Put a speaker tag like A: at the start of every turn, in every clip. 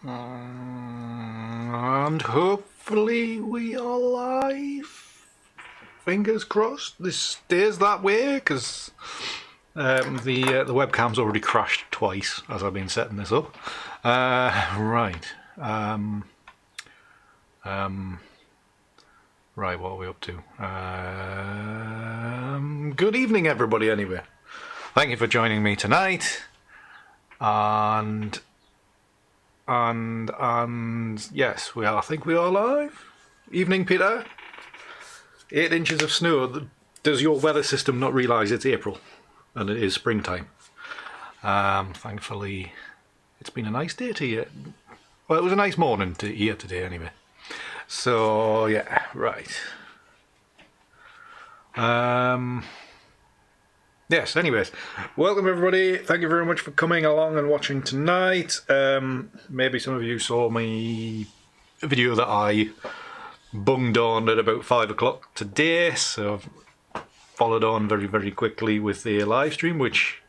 A: And hopefully we are live. Fingers crossed this stays that way, because the webcam's already crashed twice as I've been setting this up. Right, what are we up to? Good evening, everybody. Anyway, thank you for joining me tonight. And yes, I think we are live. Evening, Peter. 8 inches of snow. Does your weather system not realise it's April and it is springtime? Thankfully, it's been a nice day to here. Well, it was a nice morning to here today, anyway. So yeah, right. Yes, anyways, welcome everybody. Thank you very much for coming along and watching tonight. Maybe some of you saw my video that I bunged on at about 5 o'clock today, so I've followed on very, very quickly with the live stream, which,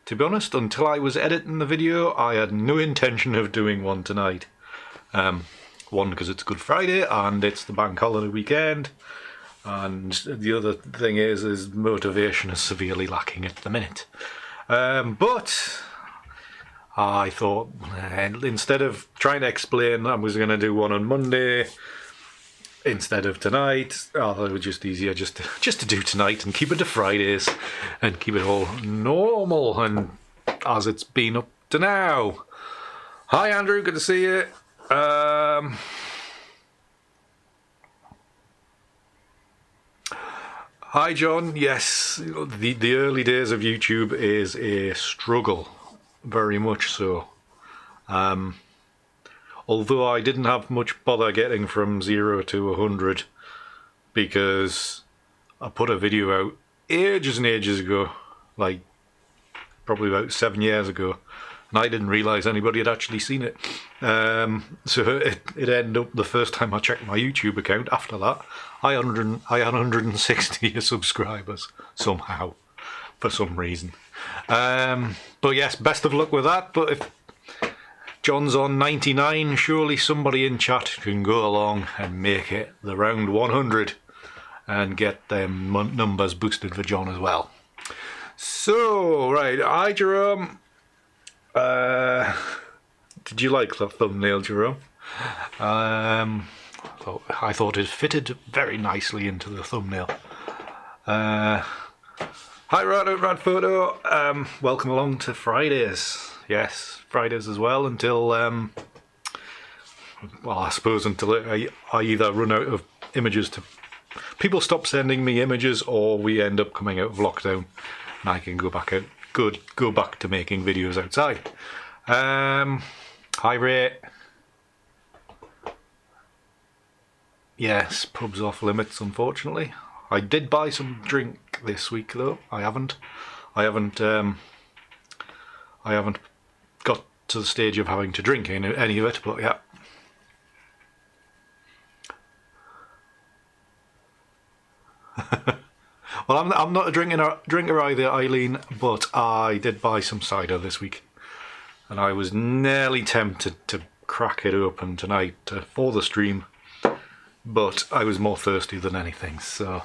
A: to be honest, until I was editing the video, I had no intention of doing one tonight. One, because it's Good Friday and it's the bank holiday weekend. And the other thing is motivation is severely lacking at the minute. But I thought, instead of trying to explain I was going to do one on Monday instead of tonight, I thought it was just easier just to do tonight and keep it to Fridays and keep it all normal and as it's been up to now. Hi Andrew, good to see you. Hi John, yes, the early days of YouTube is a struggle, very much so. Although I didn't have much bother getting from 0 to 100 because I put a video out ages and ages ago, like probably about 7 years ago, and I didn't realise anybody had actually seen it. So it ended up the first time I checked my YouTube account after that, I had 160 subscribers somehow, for some reason. But yes, best of luck with that. But if John's on 99, surely somebody in chat can go along and make it the round 100 and get them numbers boosted for John as well. So, right, hi Jerome. Did you like the thumbnail, Jerome? I thought it fitted very nicely into the thumbnail. Hi Rad Photo, welcome along to Fridays. Yes, Fridays as well until, well, I suppose until I either run out of images to... People stop sending me images or we end up coming out of lockdown and I can go back out, go back to making videos outside. Hi Ray. Yes, pubs off limits, unfortunately. I did buy some drink this week, though. I haven't got to the stage of having to drink any of it, but yeah. Well, I'm not a drinker either, Eileen, but I did buy some cider this week, and I was nearly tempted to crack it open tonight for the stream. But I was more thirsty than anything, so...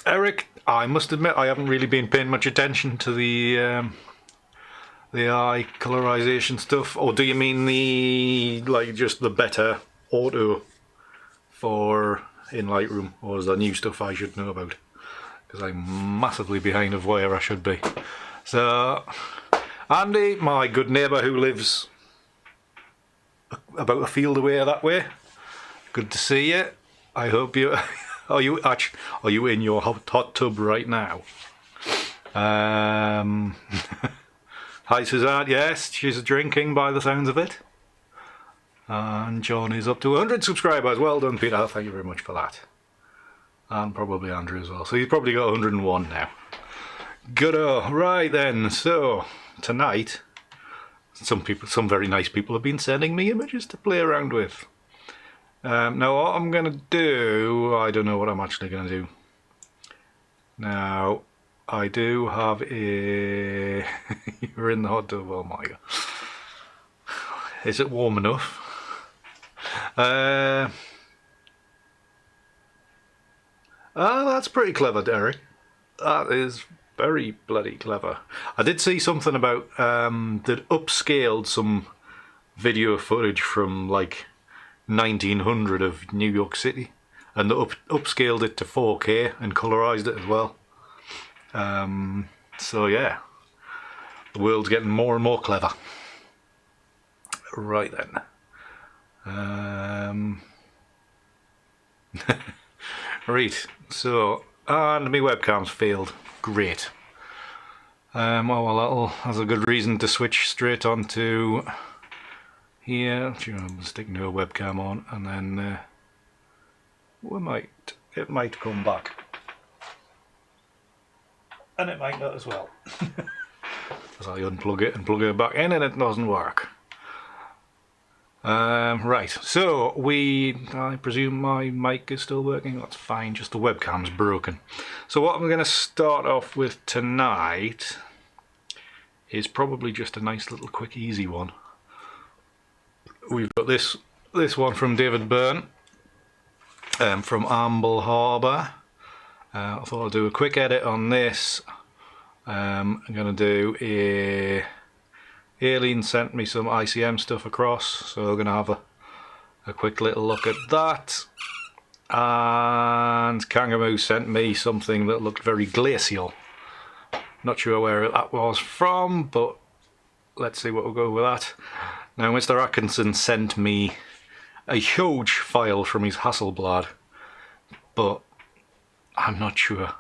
A: Eric, I must admit I haven't really been paying much attention to the eye colorization stuff. Or do you mean just the better auto for in Lightroom? Or is there new stuff I should know about? Because I'm massively behind of where I should be. So... Andy, my good neighbour who lives about a field away that way. Good to see you. I hope you are you in your hot tub right now? Hi Suzanne, yes, she's drinking by the sounds of it. And John is up to 100 subscribers. Well done, Peter. Thank you very much for that. And probably Andrew as well. So he's probably got 101 now. Good-o. Right then, so tonight, some very nice people have been sending me images to play around with. Now what I'm going to do, I don't know what I'm actually going to do. Now, I do have a... You're in the hot tub, oh my god. Is it warm enough? That's pretty clever, Derek. That is very bloody clever. I did see something about that upscaled some video footage from like 1900 of New York City, and upscaled it to 4K and colorized it as well. So yeah, the world's getting more and more clever. Right then. Right, so, and my webcam's failed. Great. Well, that's a good reason to switch straight on to here. I'm sticking a webcam on, and then it might come back, and it might not as well. As I unplug it and plug it back in, and it doesn't work. Right, so I presume my mic is still working. That's fine, just the webcam's broken. So what I'm going to start off with tonight is probably just a nice little quick easy one. We've got this one from David Byrne, from Amble Harbour. I thought I'd do a quick edit on this. I'm going to do a... Aileen sent me some ICM stuff across, so we're going to have a quick little look at that. And Kangaroo sent me something that looked very glacial. Not sure where that was from, but let's see what we'll go with that. Now, Mr. Atkinson sent me a huge file from his Hasselblad, but I'm not sure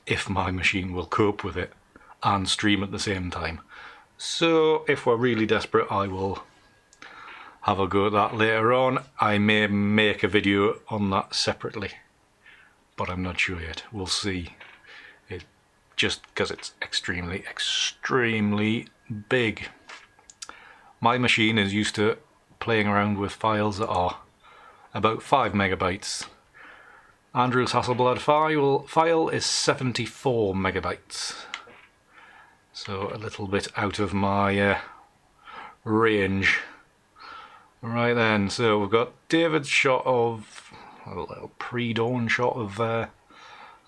A: if my machine will cope with it and stream at the same time. So if we're really desperate, I will have a go at that later on. I may make a video on that separately, but I'm not sure yet. We'll see. Just because it's extremely big. My machine is used to playing around with files that are about 5 megabytes. Andrew's Hasselblad file is 74 megabytes. So a little bit out of my range. Right then, so we've got David's shot of, a little pre-dawn shot of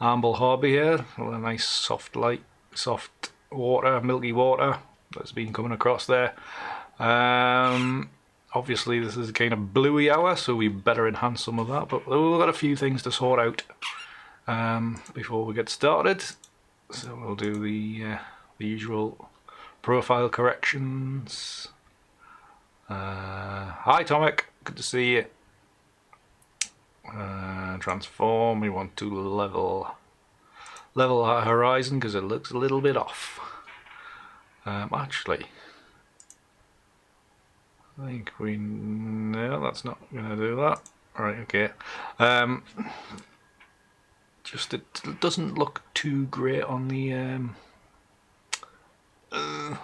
A: Amble Harbour here. A nice soft water, milky water that's been coming across there. Obviously this is a kind of bluey hour, so we better enhance some of that, but we've got a few things to sort out before we get started. So we'll do the usual profile corrections. Hi Tomic, good to see you. Transform, we want to level our horizon because it looks a little bit off. Actually, I think no, that's not going to do that. Right, okay. Just it doesn't look too great on the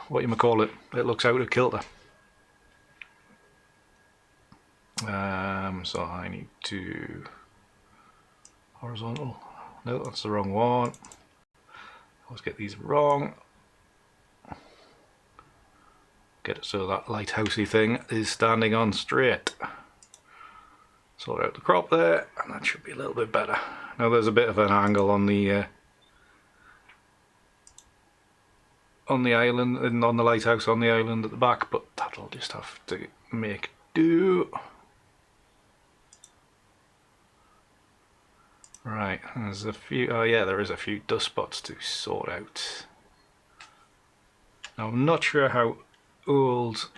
A: what you might call it. It looks out of kilter. So I need to horizontal. No, that's the wrong one. I always get these wrong. Get it so that lighthousey thing is standing on straight. Sort out the crop there, and that should be a little bit better. Now there's a bit of an angle on the island, and on the lighthouse on the island at the back, but that'll just have to make do. Right, there's a few, oh yeah, there is a few dust spots to sort out. Now I'm not sure how old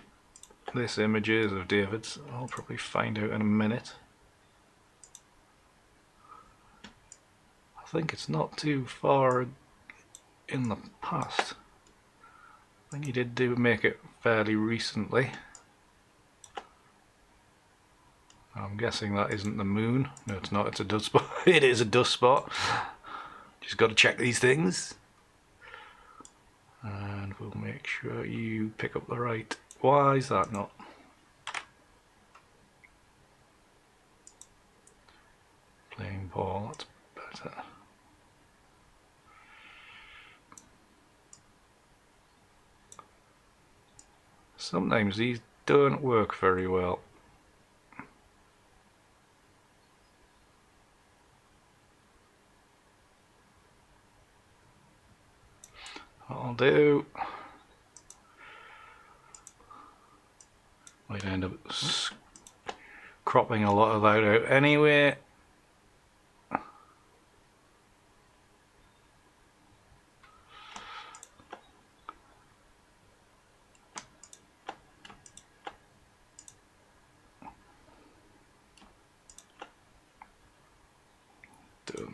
A: this image is of David's. I'll probably find out in a minute. I think it's not too far in the past. I think he did make it fairly recently. I'm guessing that isn't the moon. No, it's not. It's a dust spot. It is a dust spot. Just got to check these things. And we'll make sure you pick up the right. Why is that not? Playing ball, that's better. sometimes these don't work very well. What I'll do, might end up cropping a lot of that out anyway.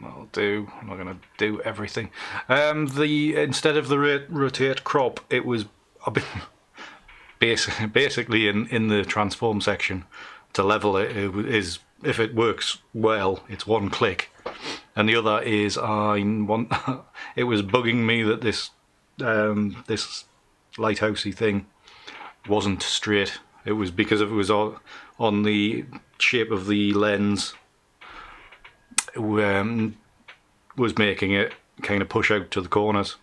A: That'll do. I'm not going to do everything. Instead of the rotate crop, it was basically in the transform section. To level it, is if it works well, it's one click, and the other is it was bugging me that this lighthousey thing wasn't straight. It was because it was on the shape of the lens. Was making it kind of push out to the corners,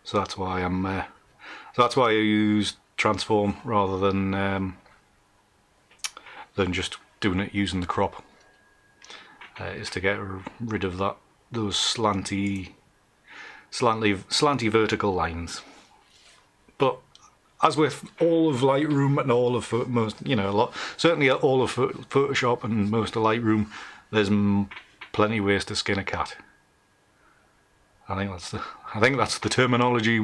A: so that's why I used transform rather than just doing it using the crop. Is to get rid of those slanty vertical lines. But as with all of Lightroom and all of certainly all of Photoshop and most of Lightroom, there's plenty ways to skin a cat. I think that's the terminology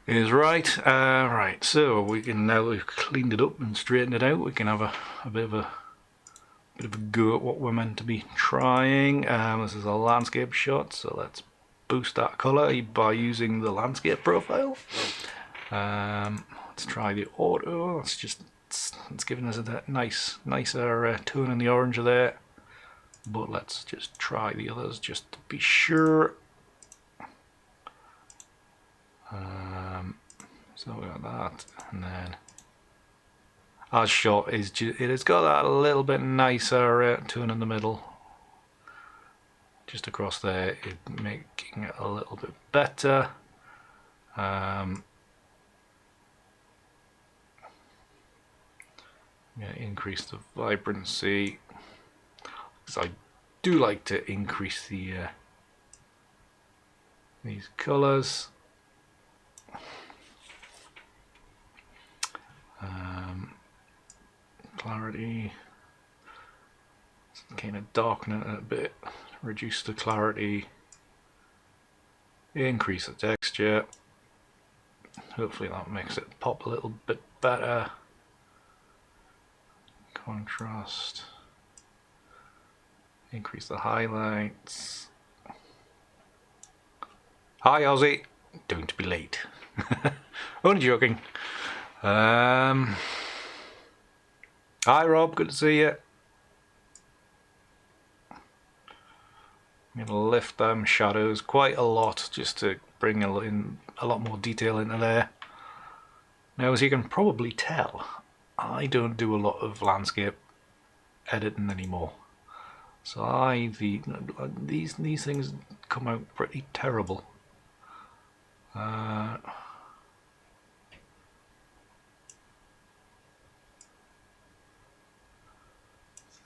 A: is right. Right, so we can, now we've cleaned it up and straightened it out, we can have a bit of a go at what we're meant to be trying. This is a landscape shot, so let's boost that colour by using the landscape profile. Let's try the auto. It's giving us a nicer tone in the orange there, but let's just try the others just to be sure. So we got that, and then as shot it has got that a little bit nicer tone in the middle, just across there, making it a little bit better. Increase the vibrancy, because I do like to increase these colours. Clarity, kind of darken it a bit, reduce the clarity, increase the texture. Hopefully that makes it pop a little bit better. Contrast, increase the highlights. Hi Ozzy, don't be late. Only joking. Hi Rob, good to see you. I'm going to lift them shadows quite a lot just to bring in a lot more detail into there. Now, as you can probably tell, I don't do a lot of landscape editing anymore. So these things come out pretty terrible.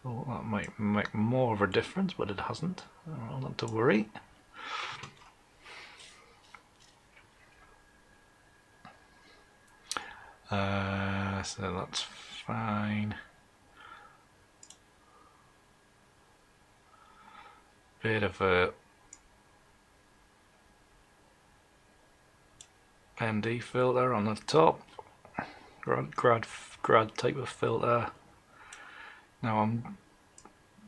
A: Thought that might make more of a difference, but it hasn't. Not to worry. So that's fine. Bit of a ND filter on the top, grad type of filter. Now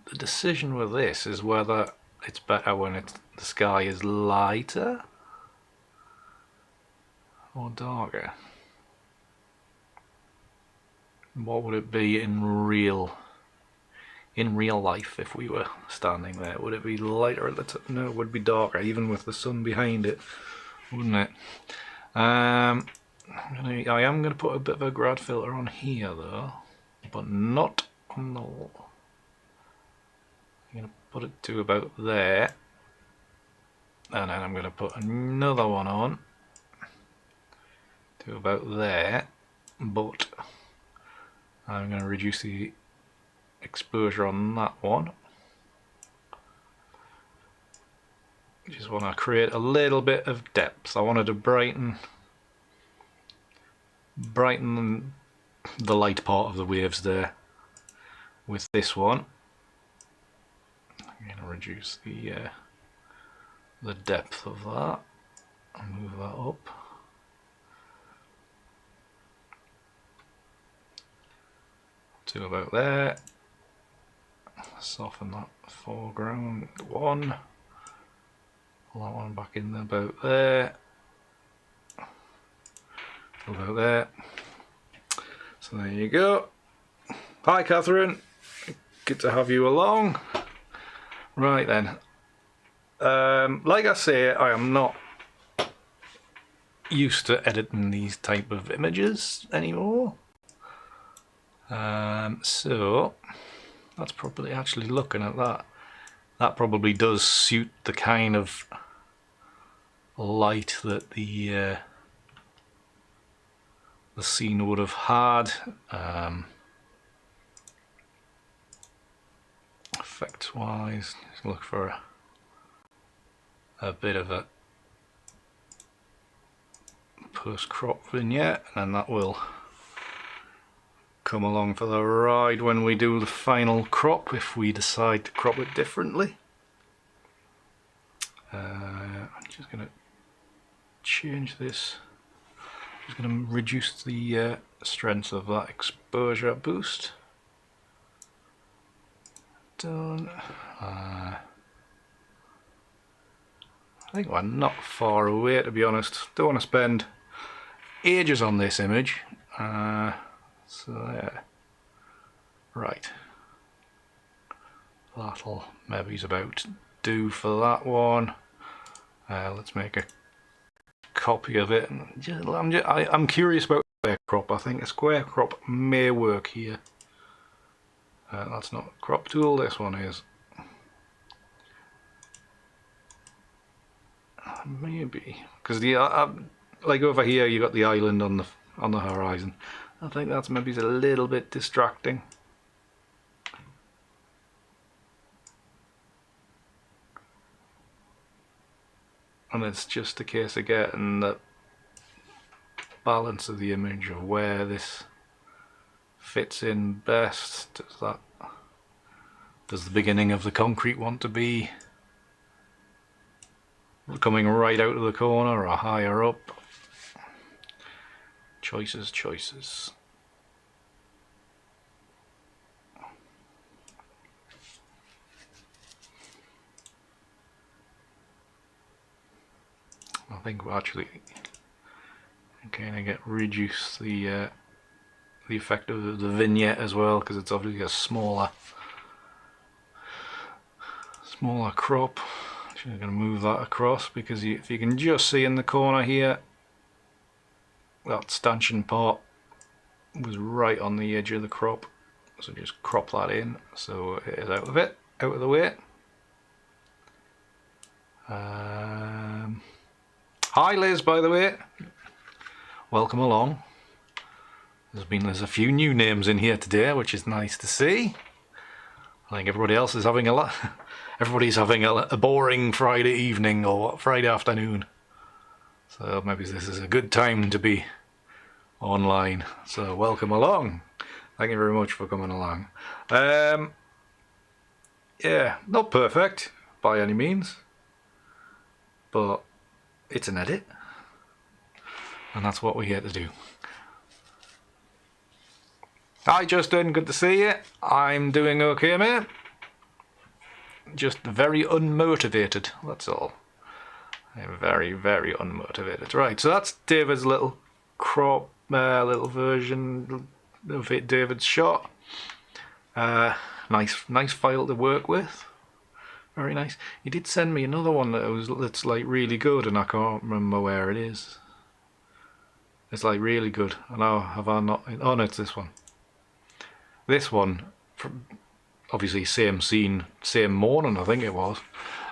A: the decision with this is whether it's better when the sky is lighter or darker. What would it be in real life if we were standing there? Would it be lighter at the top? No, it would be darker, even with the sun behind it, wouldn't it? I am going to put a bit of a grad filter on here though, but not on the wall. I'm going to put it to about there, and then I'm going to put another one on to about there, but I'm going to reduce the exposure on that one. Just want to create a little bit of depth. I wanted to brighten the light part of the waves there with this one. I'm going to reduce the depth of that and move that up. To about there. Soften that foreground one. Pull that one back in about there. About there. So there you go. Hi Catherine, good to have you along. Right then, like I say, I am not used to editing these type of images anymore. So that's probably, actually looking at that, that probably does suit the kind of light that the scene would have had. Effects wise, just look for a bit of a post crop vignette, and that will come along for the ride when we do the final crop, if we decide to crop it differently. I'm just going to change this. I'm just going to reduce the strength of that exposure boost. Done. I think we're not far away, to be honest. Don't want to spend ages on this image. So there. Right. That'll maybe about do for that one. Let's make a copy of it. I'm curious about square crop. I think a square crop may work here. That's not a crop tool, this one is. Maybe because the like over here you got the island on the horizon. I think that's maybe a little bit distracting. And it's just a case of getting the balance of the image of where this fits in best. Does the beginning of the concrete want to be coming right out of the corner or higher up? Choices, choices. I think we'll actually kind of reduce the effect of the vignette as well, because it's obviously a smaller crop. Actually, I'm going to move that across, because if you can just see in the corner here, that stanchion part was right on the edge of the crop, so just crop that in so it is out of the way. Hi Liz, by the way, welcome along. There's a few new names in here today, which is nice to see. I think everybody else is having everybody's having a boring Friday evening or Friday afternoon. So maybe this is a good time to be online. So welcome along. Thank you very much for coming along. Yeah, not perfect by any means, but it's an edit, and that's what we're here to do. Hi Justin, good to see you. I'm doing okay, mate. Just very unmotivated, that's all. I'm very, very unmotivated. Right, so that's David's little crop, little version of it, David's shot. Nice file to work with. Very nice. He did send me another one that's like really good, and I can't remember where it is. It's like really good. I know, have I not? Oh no, it's this one. This one, obviously same scene, same morning, I think it was.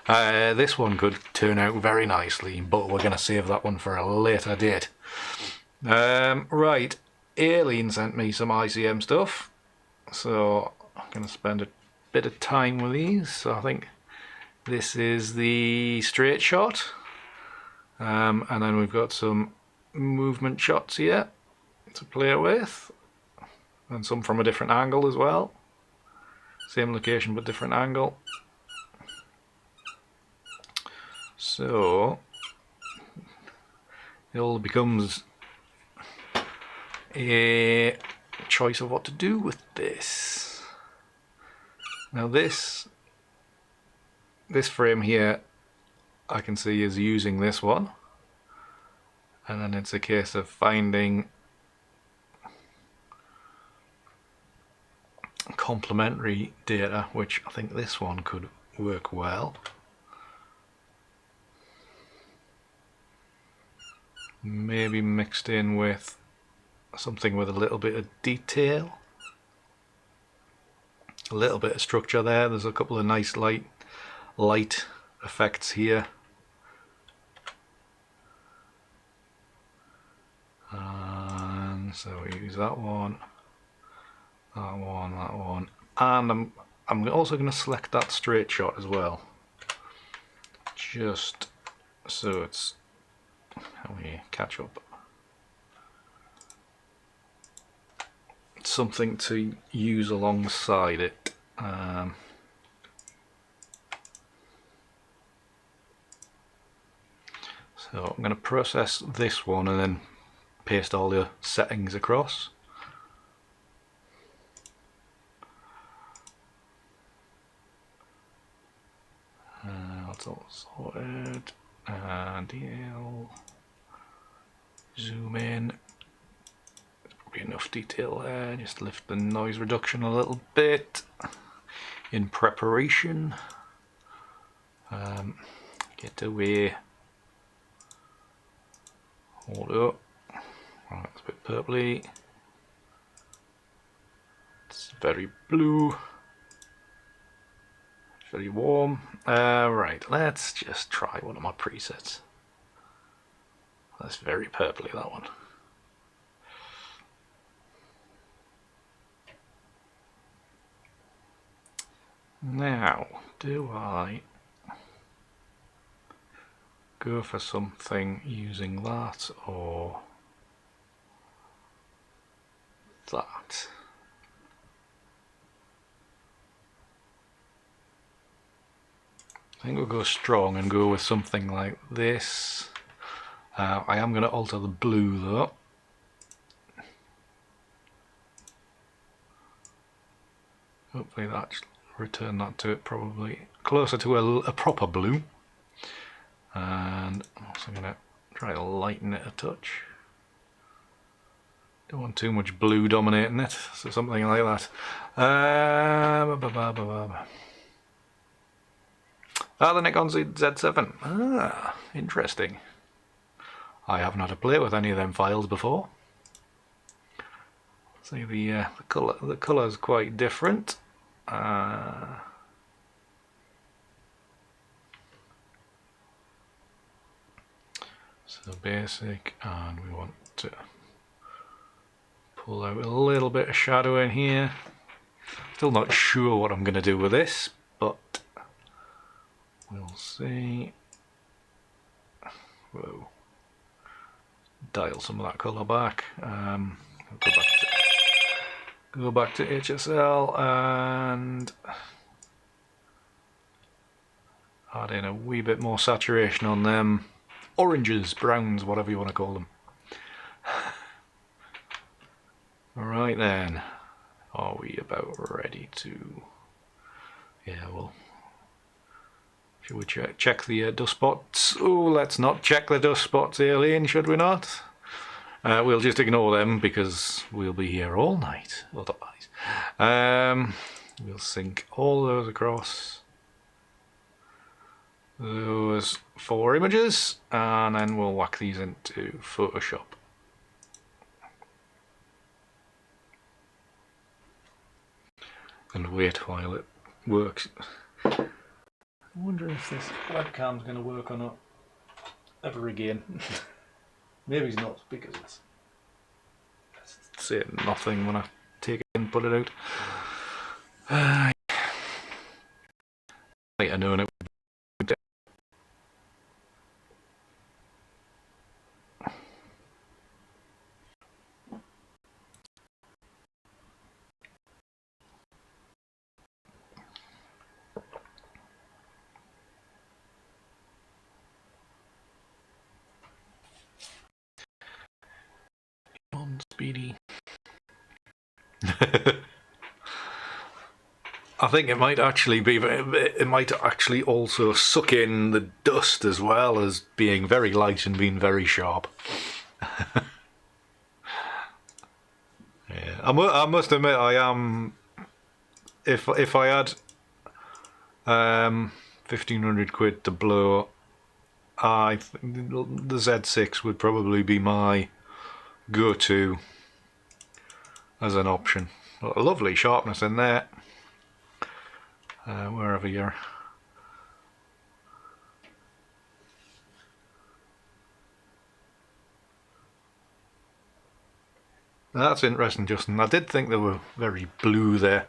A: This one could turn out very nicely, but we're going to save that one for a later date. Right, Aileen sent me some ICM stuff, so I'm going to spend a bit of time with these. So I think this is the straight shot, and then we've got some movement shots here to play with, and some from a different angle as well. Same location but different angle. So it all becomes a choice of what to do with this. Now this frame here I can see is using this one, and then it's a case of finding complementary data, which I think this one could work well. Maybe mixed in with something with a little bit of detail, a little bit of structure there. There's a couple of nice light effects here, and so we use that one, and I'm also going to select that straight shot as well, just so it's how we catch up. Something to use alongside it. So I'm going to process this one and then paste all the settings across. That's all sorted. DL. Zoom in. There's probably enough detail there. Just lift the noise reduction a little bit in preparation. Get away. Hold up. Right, it's a bit purpley. It's very blue. Very warm. Right, let's just try one of my presets. That's very purpley, that one. Now, do I go for something using that or that? I think we'll go strong and go with something like this. I am going to alter the blue though. Hopefully that should return that to it, probably closer to a proper blue. And I'm also going to try to lighten it a touch. Don't want too much blue dominating it, so something like that. The Nikon Z7. Ah, interesting. I haven't had to play with any of them files before. See, the colour's quite different. So basic, and we want to pull out a little bit of shadow in here. Still not sure what I'm going to do with this, but we'll see. Whoa. Dial some of that colour back. Go back to HSL and add in a wee bit more saturation on them. Oranges, browns, whatever you want to call them. Alright then, are we about ready to... Yeah, well, should we check the dust spots? Oh, let's not check the dust spots, Aileen, should we not? We'll just ignore them because we'll be here all night otherwise. We'll sync all those across those 4 images, and then we'll whack these into Photoshop. And wait while it works. I wonder if this webcam's going to work or not ever again. Maybe it's not, because it's say nothing when I take it and put it out. Like I know it. Speedy. I think it might actually be. It might actually also suck in the dust as well as being very light and being very sharp. Yeah, I must admit, I am. If I had 1,500 quid to blow, I think the Z6 would probably be my go-to as an option. A lovely sharpness in there. Wherever you're. That's interesting, Justin. I did think they were very blue there,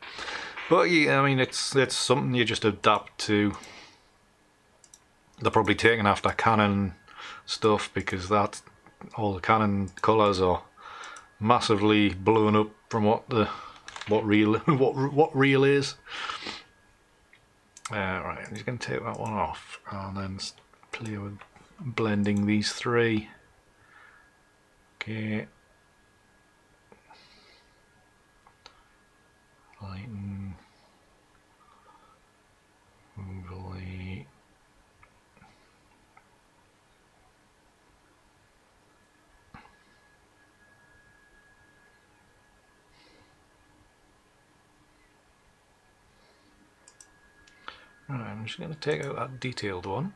A: but yeah, I mean it's something you just adapt to. They're probably taken after Canon stuff because that all the Canon colours are massively blown up from what real what real is. Right, I'm just going to take that one off and then play with blending these three. Okay. Lighten. Overlay. Right, I'm just going to take out that detailed one.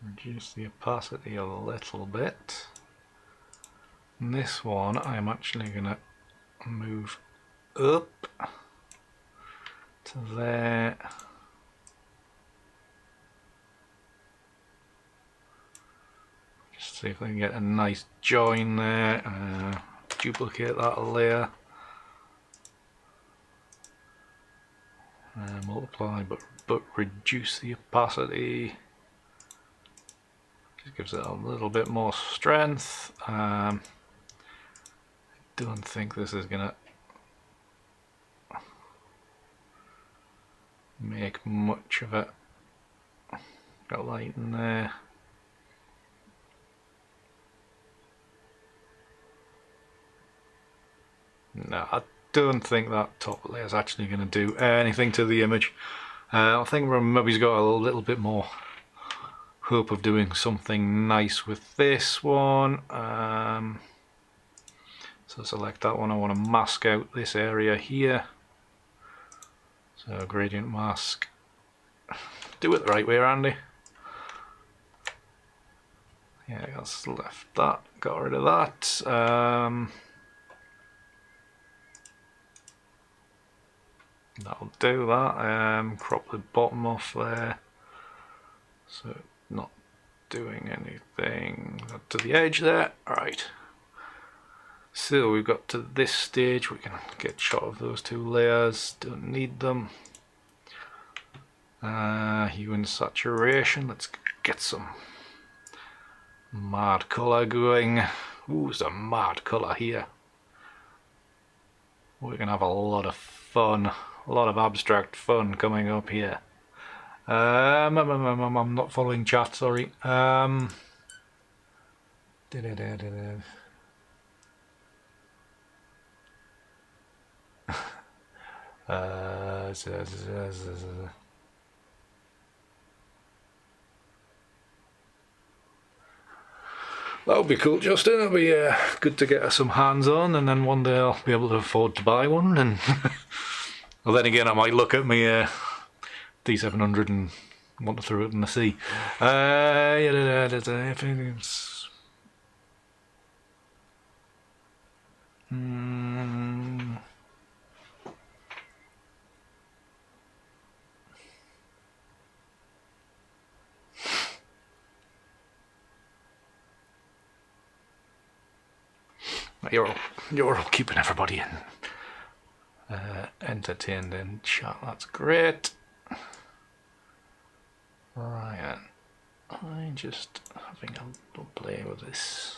A: Reduce the opacity a little bit. And this one I'm actually going to move up to there. Just see if I can get a nice join there. Duplicate that layer. Multiply but reduce the opacity. Just gives it a little bit more strength. I don't think this is gonna make much of it. Got light in there. No, I don't think that top layer is actually going to do anything to the image. I think maybe he's got a little bit more hope of doing something nice with this one. So select that one. I want to mask out this area here. So gradient mask. Do it the right way, Randy. Yeah, I just left that. Got rid of that. That'll do that. Crop the bottom off there, so not doing anything to the edge there. Alright, so we've got to this stage. We can get shot of those two layers, don't need them. Hue and saturation, let's get some mad colour going. Ooh, some mad colour here. We're gonna have a lot of fun. A lot of abstract fun coming up here. I'm not following chat, sorry. That would be cool, Justin. It'll be good to get some hands on, and then one day I'll be able to afford to buy one. And well, then again, I might look at my D700 and want to throw it in the sea. you're all keeping everybody entertained in chat. That's great. Right, I think I'll play with this.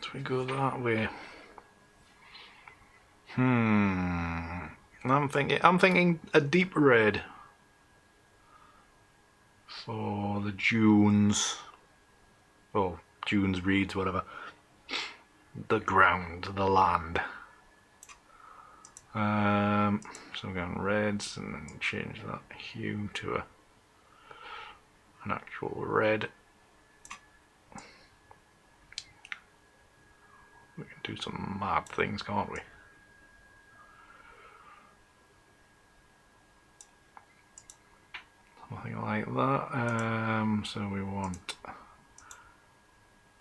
A: So we go that way. I'm thinking a deep red for the dunes. Oh, dunes, reeds, whatever. The ground, the land. So I'm going reds and then change that hue to an actual red. We can do some mad things, can't we? Something like that. So we want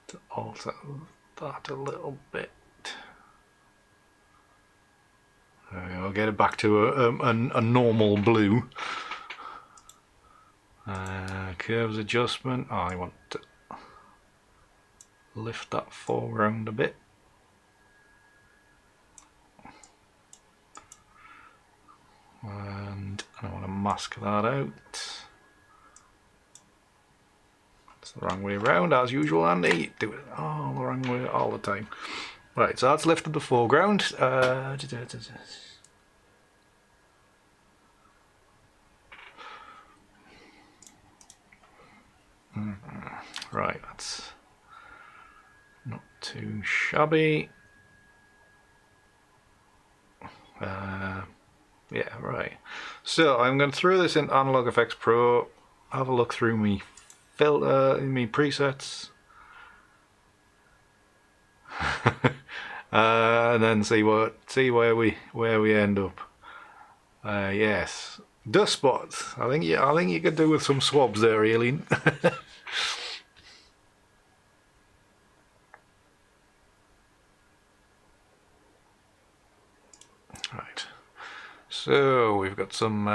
A: to alter that a little bit. I'll get it back to a normal blue. Curves adjustment. I want to lift that foreground a bit. And I want to mask that out. It's the wrong way around as usual, Andy. Do it all the wrong way all the time. Right, so that's lifted the foreground. Right, that's not too shabby. Yeah, right. So I'm going to throw this in Analog Efex Pro, have a look through me filter, me presets, and then see where we end up. Yes, dust spots. I think you could do with some swabs there, Aileen. Right. So we've got some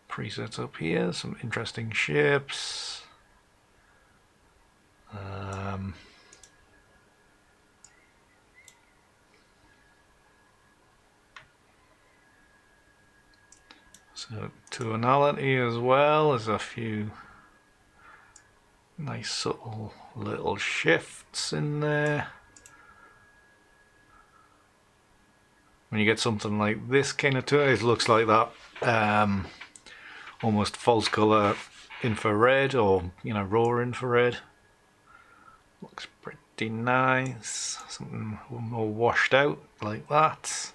A: presets up here, some interesting shapes. So tonality as well, there's a few nice subtle little shifts in there. When you get something like this kind of tone, it looks like that almost false color infrared, or raw infrared. Looks pretty nice. Something more washed out like that.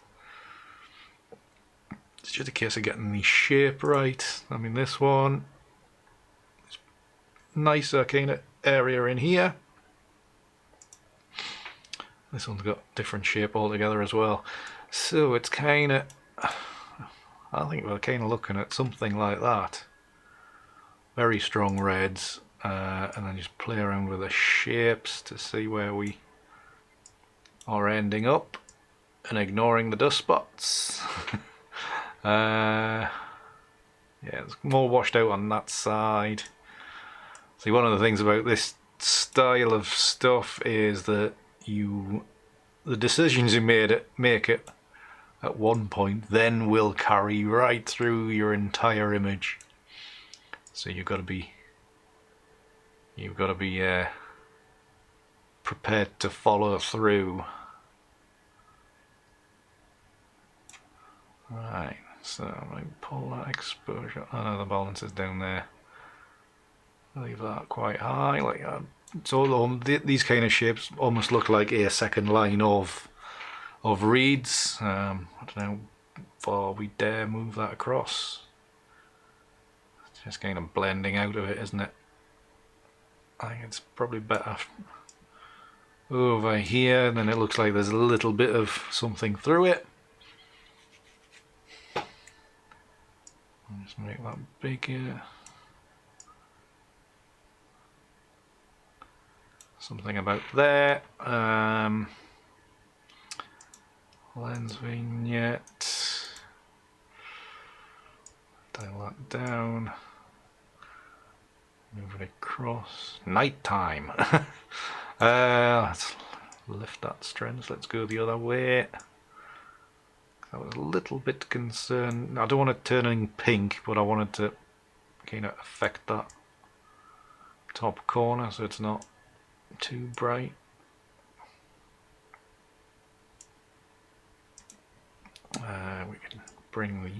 A: It's just a case of getting the shape right. I mean, this one is nicer kind of area in here. This one's got different shape altogether as well. So it's kind of, I think we're kind of looking at something like that. Very strong reds, and then just play around with the shapes to see where we are ending up, and ignoring the dust spots. Yeah, it's more washed out on that side. See, one of the things about this style of stuff is that the decisions you make it at one point then will carry right through your entire image. So you've got to be prepared to follow through. Right, so I'm going to pull that exposure. Oh no, the balance is down there. Leave that quite high, like so. These kind of shapes almost look like a second line of reeds. I don't know if we dare move that across. It's just kind of blending out of it, isn't it? I think it's probably better over here. Then it looks like there's a little bit of something through it. I'll just make that bigger. Something about there. lens vignette, dial that down, move it across, nighttime. Let's lift that strength, let's go the other way. I was a little bit concerned, I don't want it turning pink, but I wanted to kind of affect that top corner so it's not too bright. We can bring the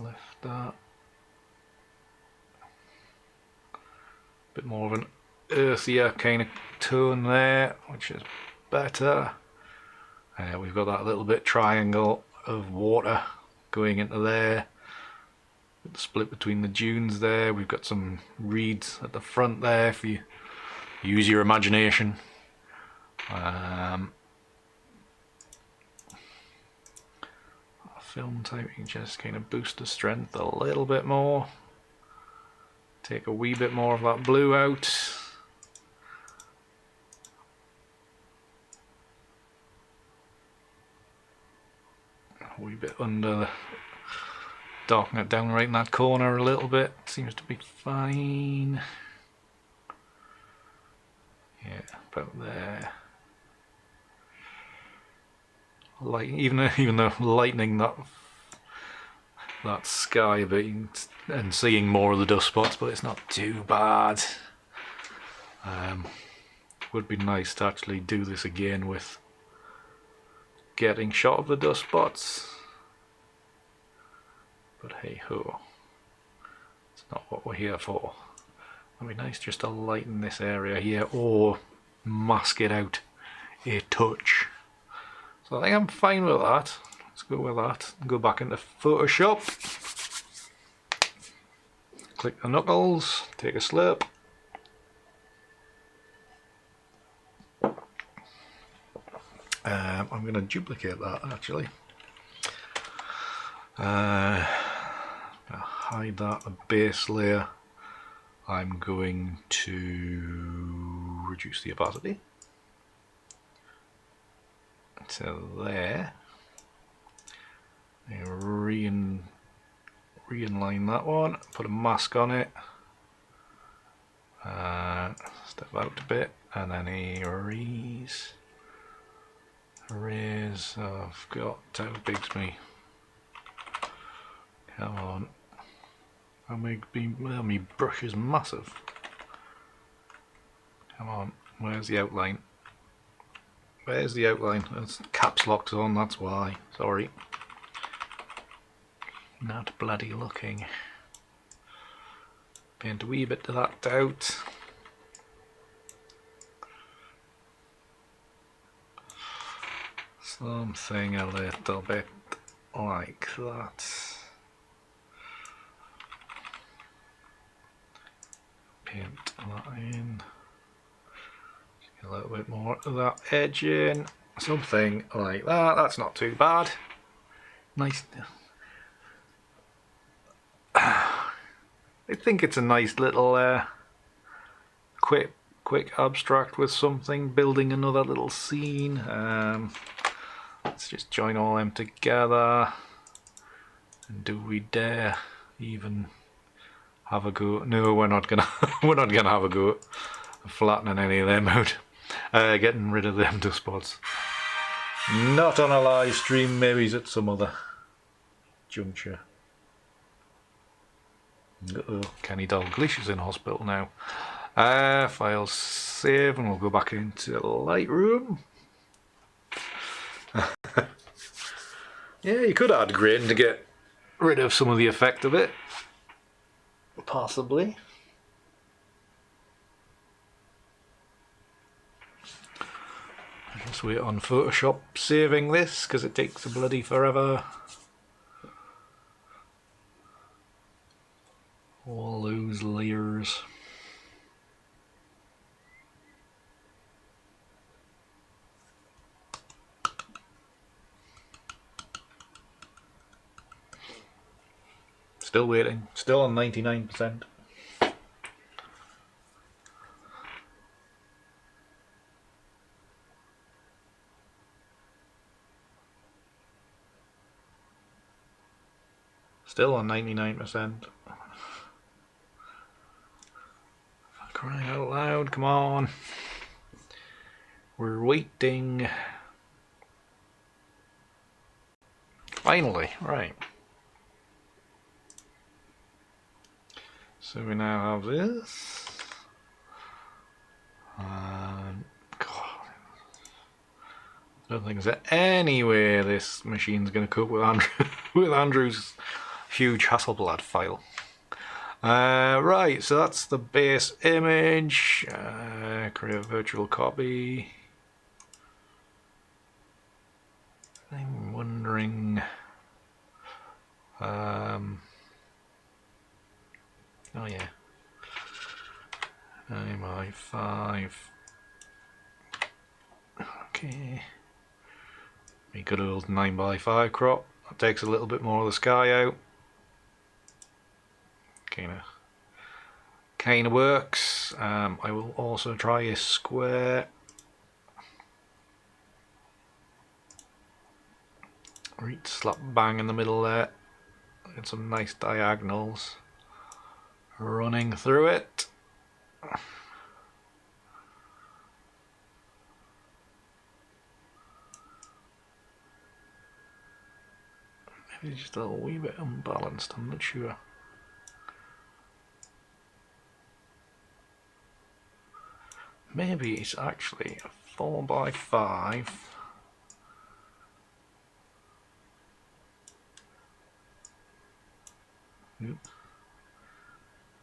A: lift that. Bit more of an earthier kind of tone there, which is better. We've got that little bit triangle of water going into there. The split between the dunes there. We've got some reeds at the front there if you use your imagination. Film type, you can just kind of boost the strength a little bit more. Take a wee bit more of that blue out. A wee bit under the, darken it down right in that corner a little bit. Seems to be fine. Yeah, about there. Light, even though lightening that sky a bit and seeing more of the dust spots, but it's not too bad. Would be nice to actually do this again with getting shot of the dust spots, but hey ho, it's not what we're here for. It'd be nice just to lighten this area here or mask it out a touch. So I think I'm fine with that. Let's go with that and go back into Photoshop. Click the knuckles, take a slurp. I'm going to duplicate that actually. Hide that, the base layer. I'm going to reduce the opacity to there. Re-inline that one, put a mask on it, step out a bit, and then erase. I've got, how big's me? Come on. Well, my brush is massive. Come on, where's the outline? Where's the outline? It's caps locked on, that's why. Sorry. Not bloody looking. Paint a wee bit of that out. Something a little bit like that. Paint that in. Get a little bit more of that edge in. Something like that. That's not too bad. Nice. I think it's a nice little quick abstract with something, building another little scene. Let's just join all them together. And do we dare even have a go? No, we're not gonna. We're not gonna have a go at flattening any of them out. Getting rid of them dust spots. Not on a live stream. Maybe at some other juncture. Uh-oh, Kenny Dalglish is in hospital now. File save, and we'll go back into Lightroom. Yeah, you could add grain to get rid of some of the effect of it. Possibly. Just wait on Photoshop saving this because it takes a bloody forever. All those layers. Still waiting, still on 99%. Still on 99%. Crying out loud, come on. We're waiting. Finally, right. So we now have this. God, I don't think there's any way this machine's going to cope with Andrew's huge Hasselblad file. Right, so that's the base image. Create a virtual copy. I'm wondering. Oh yeah. MI5. Okay. A good old 9x5 crop. That takes a little bit more of the sky out. Kinda works. I will also try a square. Right, slap bang in the middle there. Get some nice diagonals running through it. Maybe just a wee bit unbalanced, I'm not sure. Maybe it's actually a 4x5.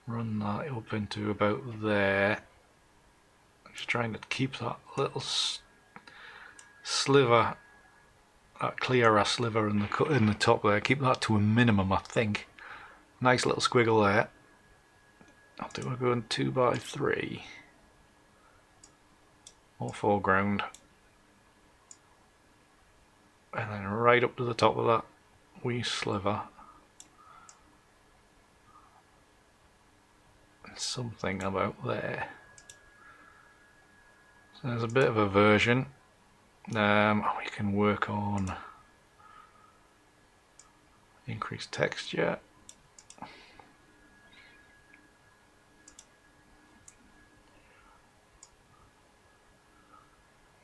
A: Run that up into about there. I'm just trying to keep that little sliver, that clearer sliver in the top there. Keep that to a minimum, I think. Nice little squiggle there. I think we're going 2x3. Or foreground. And then right up to the top of that wee sliver. Something about there. So there's a bit of a version. We can work on increased texture.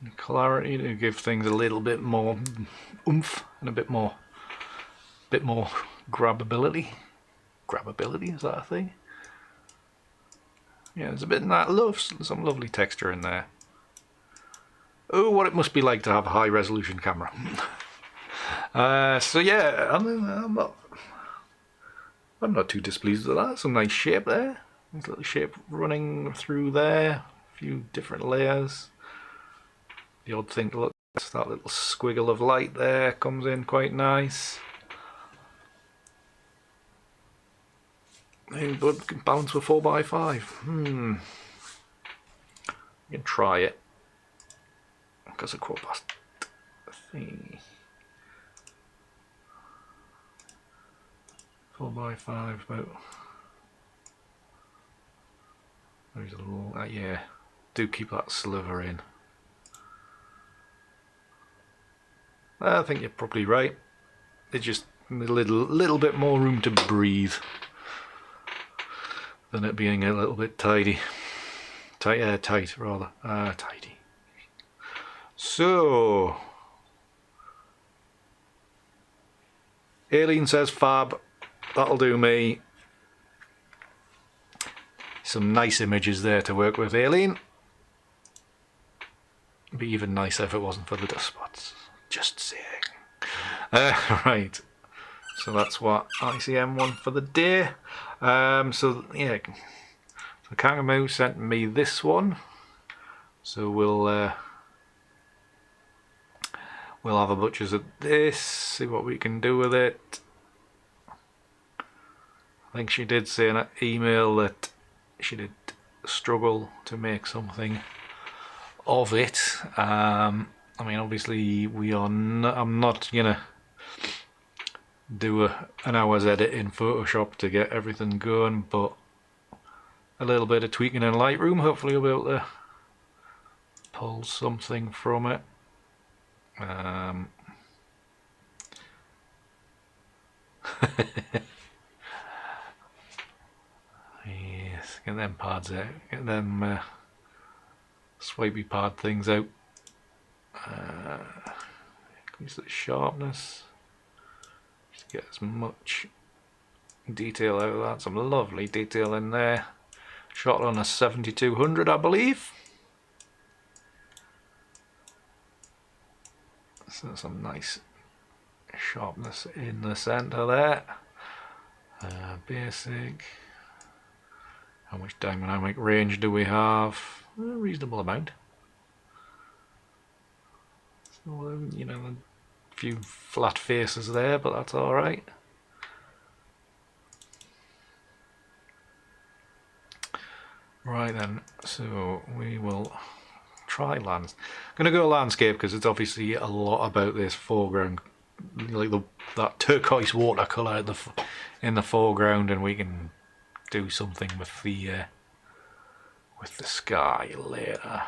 A: And clarity to give things a little bit more oomph and a bit more grabbability. Grabbability, is that a thing? Yeah, there's a bit of that some lovely texture in there. Oh, what it must be like to have a high resolution camera. So yeah, I'm not too displeased with that. Some nice shape there. Nice little shape running through there. A few different layers. The odd thing to look at, that little squiggle of light there comes in quite nice. Good balance with 4x5. You can try it. Because of quarter past thingy. 4x5 about. There's a little. Yeah, do keep that sliver in. I think you're probably right. It's just a little bit more room to breathe than it being a little bit tight rather. Tidy. So, Aileen says fab. That'll do me. Some nice images there to work with, Aileen. Be even nicer if it wasn't for the dust spots. Just saying. Right. So that's what ICM1 for the day. So yeah, so Kangaroo sent me this one. So we'll have a butcher's at this. See what we can do with it. I think she did say in an email that she did struggle to make something of it. I mean, obviously I'm not gonna do an hour's edit in Photoshop to get everything going, but a little bit of tweaking in Lightroom, hopefully I'll be able to pull something from it. Yes, get them pads out. Get them swipey pad things out. Increase the sharpness. Just get as much detail out of that. Some lovely detail in there. Shot on a 7200, I believe. So some nice sharpness in the center there. Basic. How much dynamic range do we have? A reasonable amount. So, you know, a few flat faces there, but that's alright. Right then, so we will try lands. I'm going to go landscape because it's obviously a lot about this foreground, like that turquoise watercolor in the foreground, and we can do something with the sky later.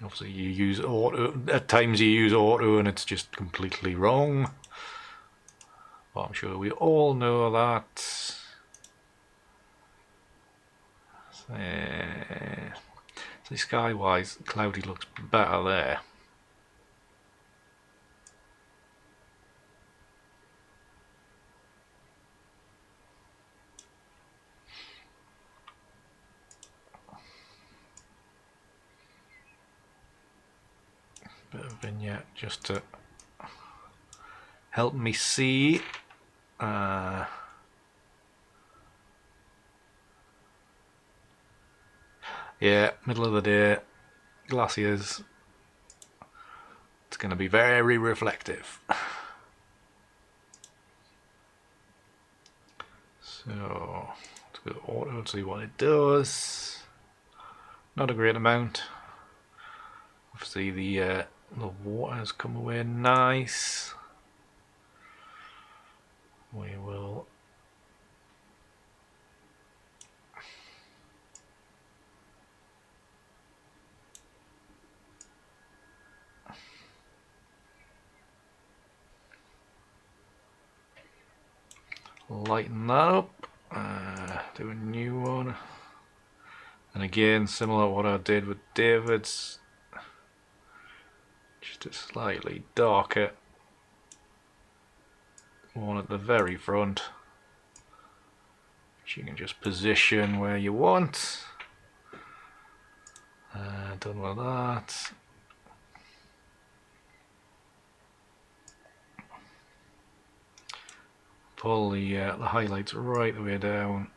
A: Obviously, you use auto. At times, you use auto, and it's just completely wrong. But I'm sure we all know that. So sky-wise, cloudy looks better there. Bit of vignette just to help me see. Yeah, middle of the day, glaciers. It's going to be very reflective. So let's go to auto and see what it does. Not a great amount. Obviously the water's come away nice. We will lighten that up, do a new one, and again similar to what I did with David's, just a slightly darker one at the very front, which you can just position where you want. Done with that. Pull the highlights right the way down.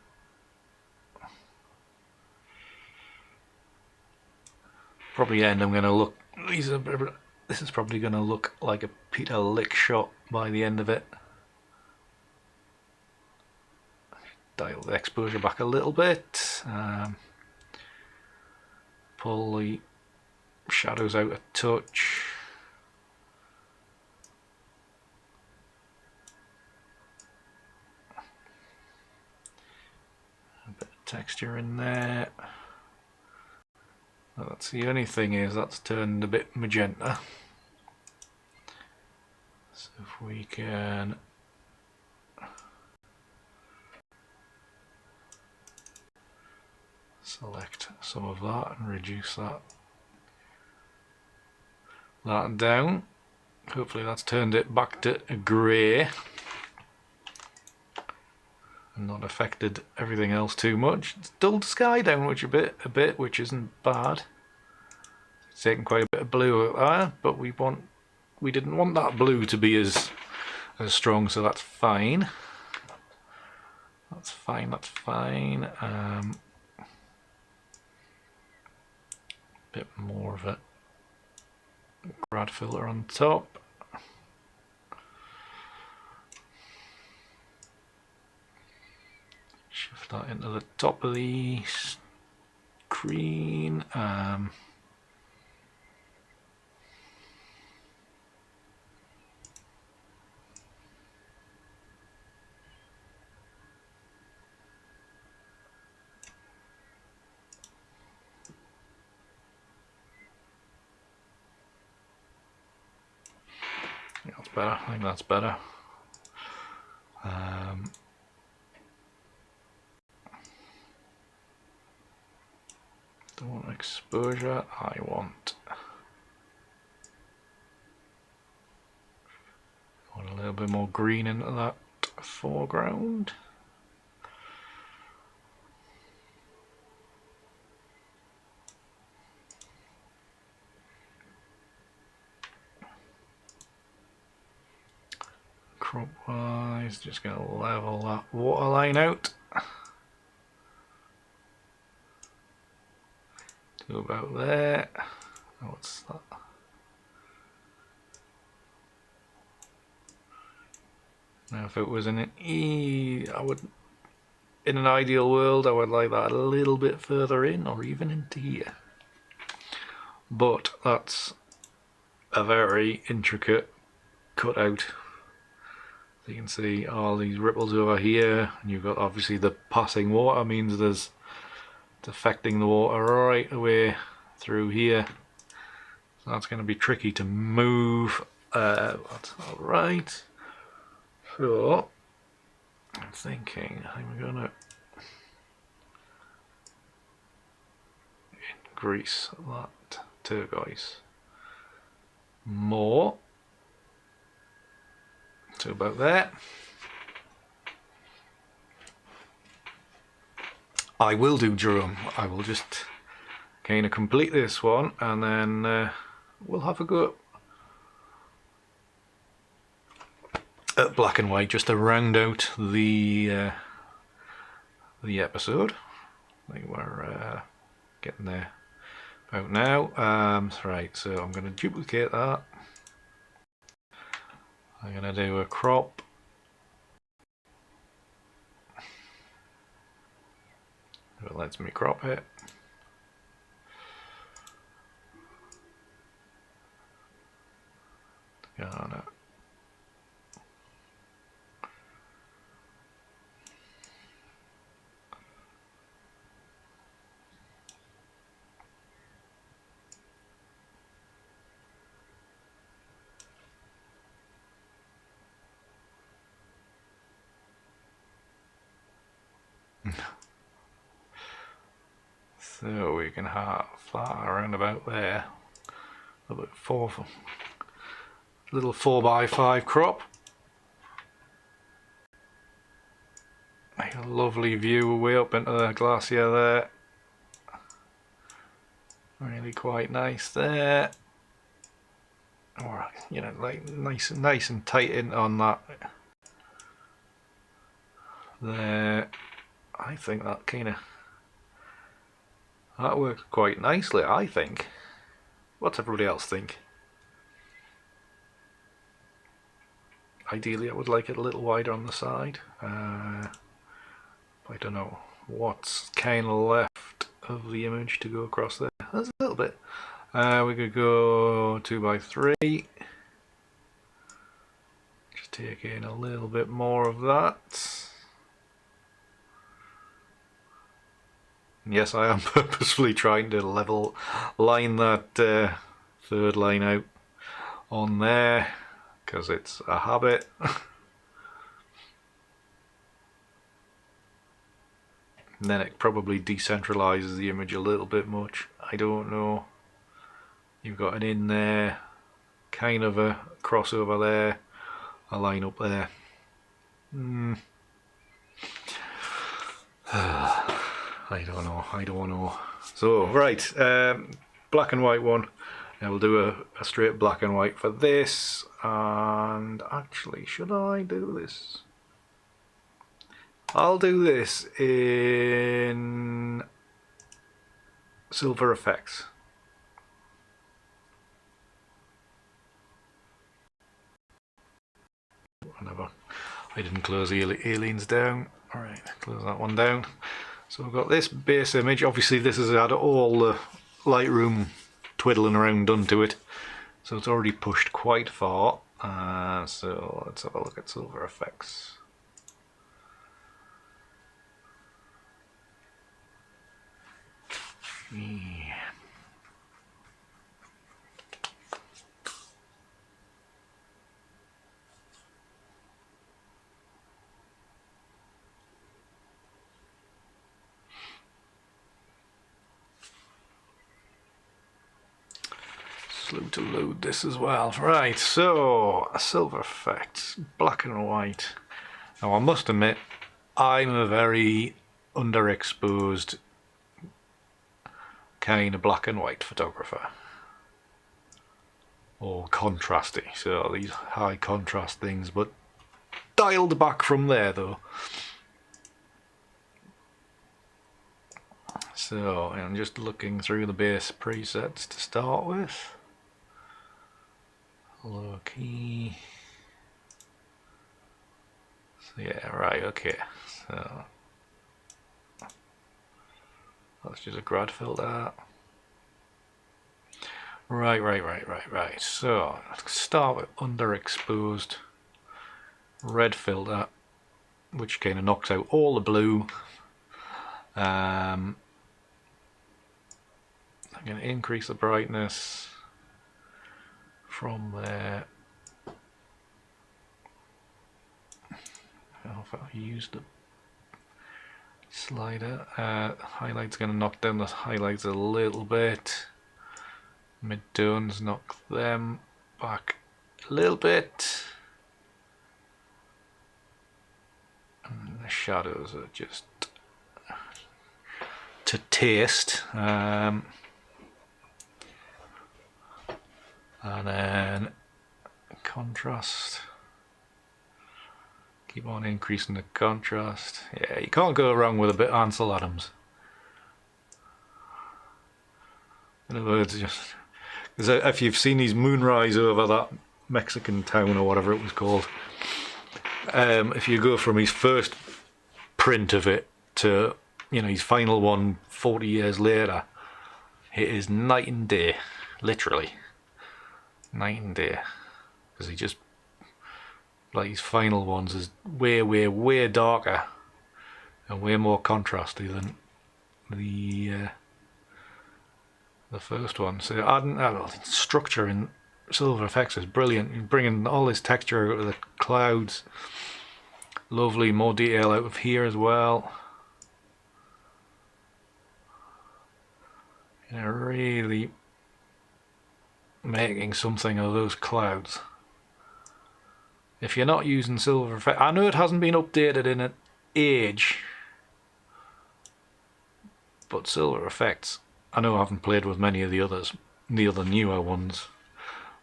A: Probably end I'm going to look, this is probably going to look like a Peter Lick shot by the end of it. Dial the exposure back a little bit. Pull the shadows out a touch. A bit of texture in there. That's the only thing, is that's turned a bit magenta. So if we can select some of that and reduce that down. Hopefully that's turned it back to a grey and not affected everything else too much. It's dulled the sky down a bit, which isn't bad. It's taken quite a bit of blue out there, but we didn't want that blue to be as strong, so that's fine. That's fine. Bit more of a grad filter on top. Shift that into the top of the screen. That's better. I think that's better. Don't want exposure, I want a little bit more green into that foreground. Crop wise, just going to level that waterline out to about there. What's that? Now if it was in in an ideal world, I would like that a little bit further in, or even into here. But that's a very intricate cutout. So you can see all these ripples over here, and you've got obviously the passing water means it's affecting the water right away through here. So that's going to be tricky to move. That's alright. So I'm thinking I'm gonna increase that turquoise more to about there. I will do drum. I will just kind of complete this one, and then we'll have a go at black and white just to round out the episode. I think we're getting there about now. Right, so I'm going to duplicate that. I'm going to do a crop. If it lets me crop it. On it. So we can have that around about there. A little 4x5 crop. Make a lovely view way up into the glacier there. Really quite nice there. Or you know, like nice and tight in on that. There. I think that that works quite nicely, I think. What's everybody else think? Ideally I would like it a little wider on the side. I don't know what's kind of left of the image to go across there. There's a little bit. We could go 2x3. Just take in a little bit more of that. Yes, I am purposefully trying to level line that third line out on there because it's a habit. And then it probably decentralizes the image a little bit much. I don't know. You've got an in there, kind of a crossover there, a line up there. I don't know. So, right, black and white one. Now we'll do a straight black and white for this. And actually, should I do this? I'll do this in Silver Effects. Whatever. I didn't close the aliens down. Alright, close that one down. So I've got this base image. Obviously this has had all the Lightroom twiddling around done to it. So it's already pushed quite far. So let's have a look at Silver Effects. Yeah. slow to load this as well. Right, so silver effects, black and white. Now I must admit, I'm a very underexposed kind of black and white photographer. Or contrasty, so these high contrast things, but dialed back from there though. So I'm just looking through the base presets to start with. Low key. So yeah, right, okay. So that's just a grad filter. Right. So let's start with underexposed red filter, which kind of knocks out all the blue. I'm going to increase the brightness from there. I don't know if I used the slider. Highlight's going to knock down the highlights a little bit. Mid-tones, knock them back a little bit. And the shadows are just to taste. And then contrast. Keep on increasing the contrast. Yeah, you can't go wrong with a bit of Ansel Adams. In other words, just because if you've seen his moonrise over that Mexican town or whatever it was called, if you go from his first print of it to, you know, his final one 40 years later, it is night and day, literally night and day, because he just, like, his final ones is way darker and way more contrasty than the first one. So adding structure in silver effects is brilliant. You're bringing all this texture out of the clouds. Lovely, more detail out of here as well. You know, really making something of those clouds. If you're not using silver effects, I know it hasn't been updated in an age, but silver effects, I know I haven't played with many of the others, the other newer ones,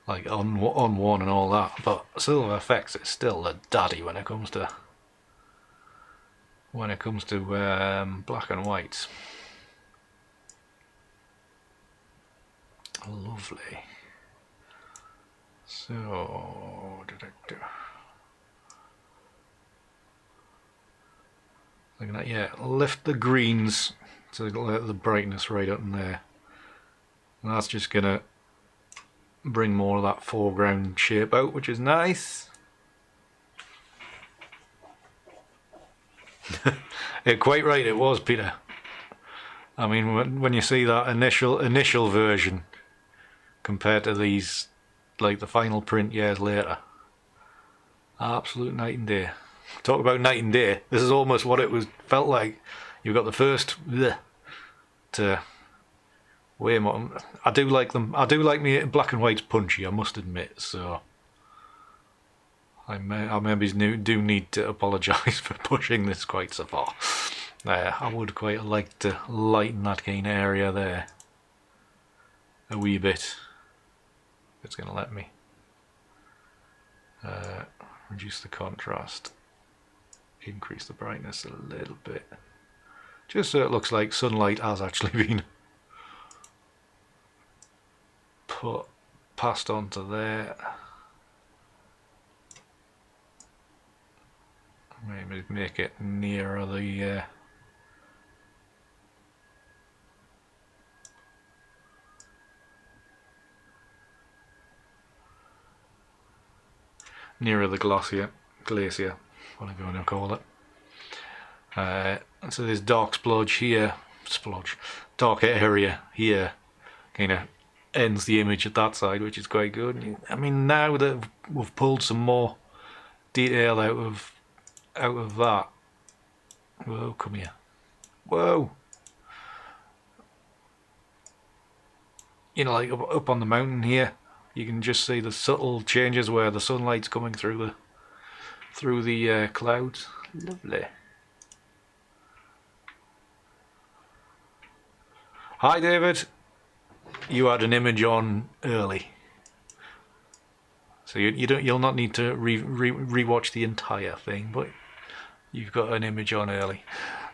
A: like on one and all that, but silver effects is still the daddy when it comes to black and whites. Lovely. So looking at, yeah, lift the greens to let the brightness right up in there, and that's just gonna bring more of that foreground shape out, which is nice. You're quite right, it was, Peter. I mean, when you see that initial version compared to these, like the final print years later, absolute night and day. Talk about night and day. This is almost what it felt like. You've got the first to way more. I do like them. I do like me black and white's punchy, I must admit. So I maybe do need to apologise for pushing this quite so far. I would quite like to lighten that kind of area there a wee bit. It's going to let me. Reduce the contrast, increase the brightness a little bit, just so it looks like sunlight has actually been passed onto there. Maybe make it nearer the glacier, whatever you want to call it. So this dark dark area here kind of ends the image at that side, which is quite good. I mean, now that we've pulled some more detail out of that. Whoa, come here. Whoa. you know, like up on the mountain here, you can just see the subtle changes where the sunlight's coming through the clouds. Lovely. Hi David, you had an image on early, so you'll not need to rewatch the entire thing, but you've got an image on early.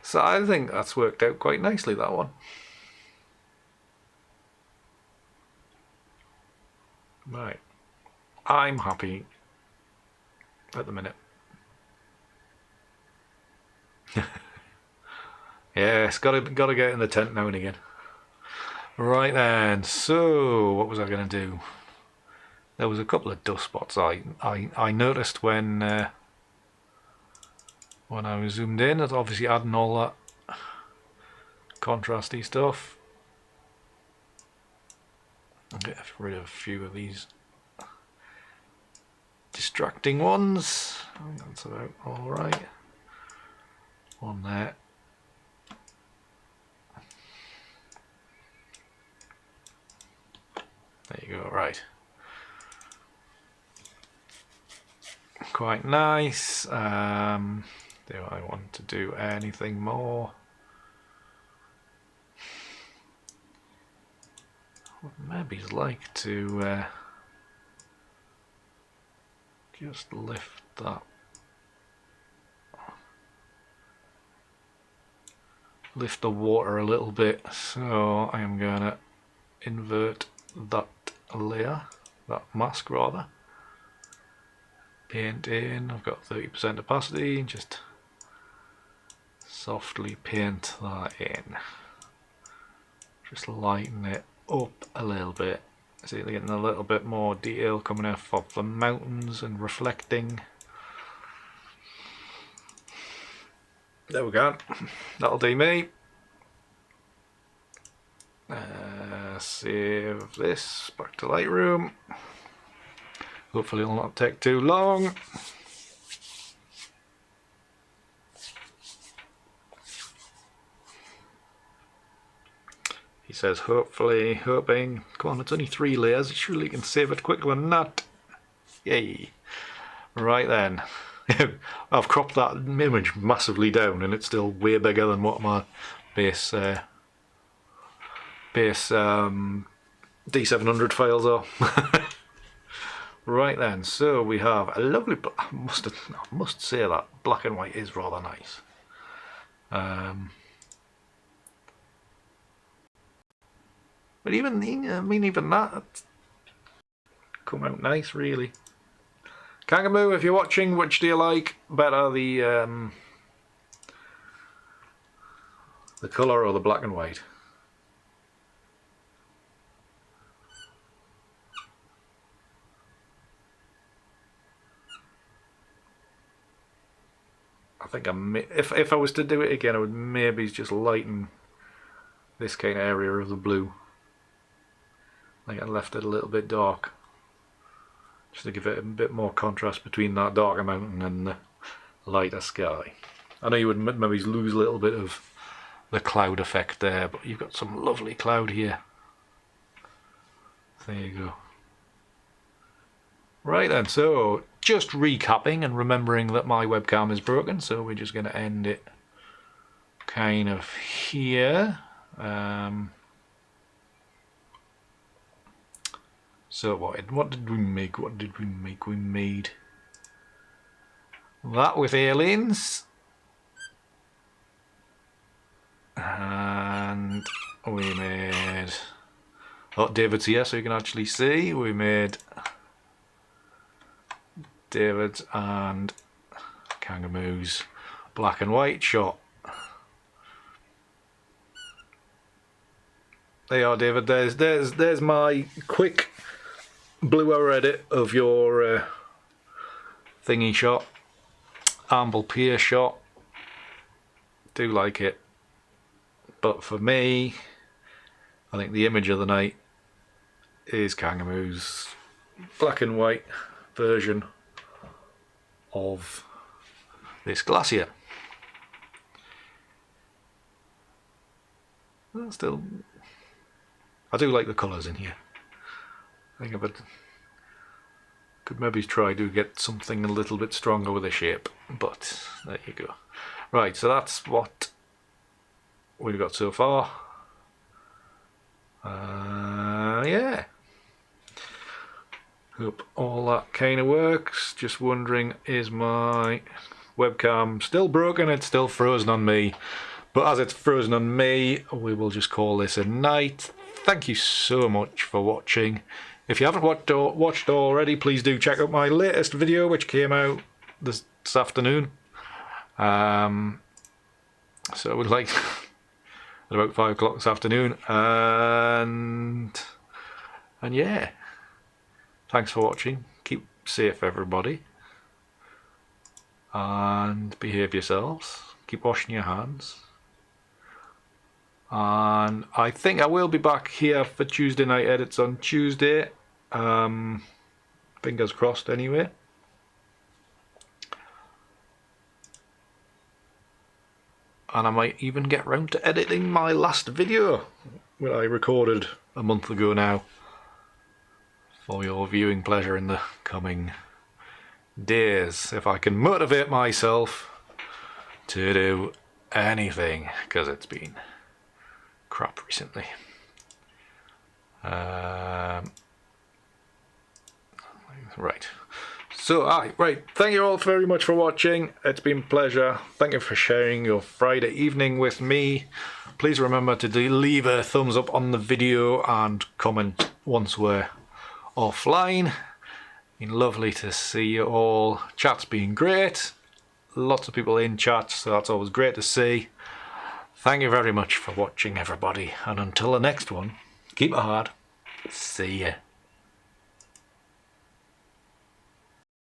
A: So I think that's worked out quite nicely, that one. Right, I'm happy at the minute. Yes, gotta get in the tent now and again. Right then, so what was I going to do? There was a couple of dust spots I noticed when I was zoomed in. It's obviously adding all that contrasty stuff. I'll get rid of a few of these distracting ones. I think that's about alright. One there. There you go, right. Quite nice. Do I want to do anything more? I would maybe like to just lift that. Lift the water a little bit, so I am going to invert that layer, that mask rather. Paint in, I've got 30% opacity, just softly paint that in. Just lighten it up a little bit. So you're getting a little bit more detail coming off of the mountains and reflecting. There we go. That'll do me. Save this back to Lightroom. Hopefully it'll not take too long. He says hoping. Come on, it's only 3 layers. Surely you can save it quicker than that. Yay. Right then. I've cropped that image massively down and it's still way bigger than what my base D700 files are. Right then, so we have a lovely, I must say that black and white is rather nice. But even that come out nice, really. Kangaroo, if you're watching, which do you like better, the colour or the black and white? I think if I was to do it again, I would maybe just lighten this kind of area of the blue. I think I left it a little bit dark, just to give it a bit more contrast between that darker mountain and the lighter sky. I know you would maybe lose a little bit of the cloud effect there, but you've got some lovely cloud here. There you go. Right then, so just recapping and remembering that my webcam is broken, so we're just going to end it kind of here. So what did we make? We made that with aliens, and we made, oh, David's here so you can actually see, we made David's and Kangaroo's black and white shot. There you are, David. There's my quick blue hour edit of your thingy shot, amble pier shot. Do like it, but for me, I think the image of the night is Kangaroo's black and white version of this glacier. Still I do like the colours in here. I think I could maybe try to get something a little bit stronger with the shape, but there you go. Right, so that's what we've got so far. Yeah. Hope all that kind of works. Just wondering, is my webcam still broken? It's still frozen on me. But as it's frozen on me, we will just call this a night. Thank you so much for watching. If you haven't watched already, please do check out my latest video, which came out this afternoon. So it was like at about 5 o'clock this afternoon, and yeah, thanks for watching. Keep safe, everybody, and behave yourselves. Keep washing your hands. And I think I will be back here for Tuesday night edits on Tuesday. Fingers crossed anyway. And I might even get round to editing my last video, which I recorded a month ago now, for your viewing pleasure in the coming days, if I can motivate myself to do anything, because it's been crap recently. Right. So, right, thank you all very much for watching. It's been a pleasure. Thank you for sharing your Friday evening with me. Please remember to leave a thumbs up on the video and comment once we're offline. Been lovely to see you all. Chat's been great. Lots of people in chat, so that's always great to see. Thank you very much for watching, everybody, and until the next one, keep it hard. See ya.